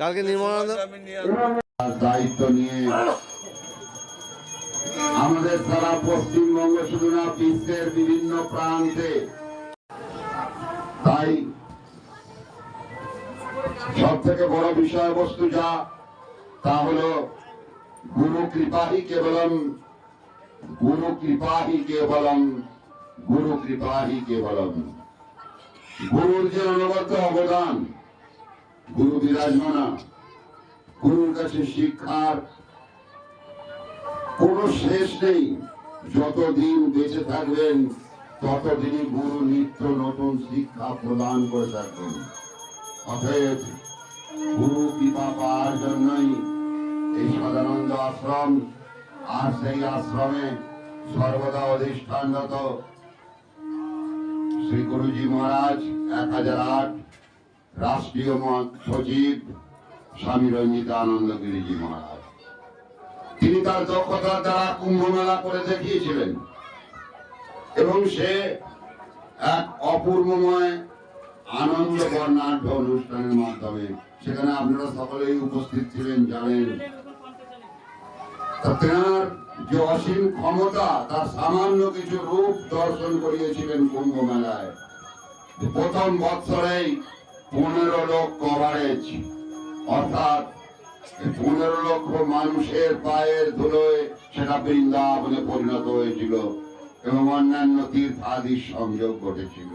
কালকে নির্মলানন্দ দায়িত্ব নিয়ে আমাদের সারা পশ্চিমবঙ্গ শুধু না বিশ্বের বিভিন্ন প্রান্তে, তাই সব থেকে বড় বিষয়বস্তু যা তা হলো গুরু কৃপাহি কেবলম, গুরু কৃপাহি কেবলম, গুরু কৃপাহি কেবলম। গুরুর যে অনবদ্য অবদান, গুরু বিরাজমানা, গুরুর কাছে শিক্ষার কোনো শেষ নেই। যতদিন বেঁচে থাকবেন ততদিনই গুরু নিত্য নতুন শিক্ষা প্রদান করে থাকবেন। অতএব গুরু কৃপা পাওয়ার জন্যই এই সদানন্দ আশ্রম, আর সেই আশ্রমে সর্বদা অধিষ্ঠানরত শ্রী গুরুজি মহারাজ 1008 রাষ্ট্রীয় সচিব স্বামী রঞ্জিতানন্দ গিরিজি মহারাজ, তিনি তার দক্ষতার দ্বারা কুম্ভ মেলা করে দেখিয়েছিলেন এবং সে এক অপূর্বময় আনন্দ বর্ণাঢ্য অনুষ্ঠানের মাধ্যমে, সেখানে আপনারা সকলেই উপস্থিত ছিলেন, জানেন তার যে অসীম ক্ষমতা, তার সামান্য কিছু রূপ দর্শন করিয়েছিলেন কুম্ভ মেলায়। প্রথম বৎসরেই 15 লক্ষ কভারেজ, অর্থাৎ 15 লক্ষ মানুষের পায়ের ধুলোয় সেটা বৃন্দাবনে পরিণত হয়েছিল এবং অন্যান্য তীর্থাদির সংযোগ ঘটেছিল।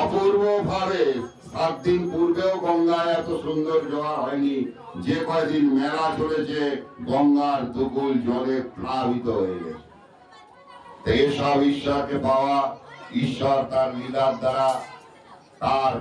অপূর্ব ভাবে 7 দিন পূর্বেও গঙ্গায় এত সুন্দর জোয়ার হয়নি। যে কয়দিন মেলা চলেছে গঙ্গার দুকুল জলে প্লাবিত হয়ে গেছে। এসব ঈশ্বরকে পাওয়া, ঈশ্বর তার লীলার দ্বারা তার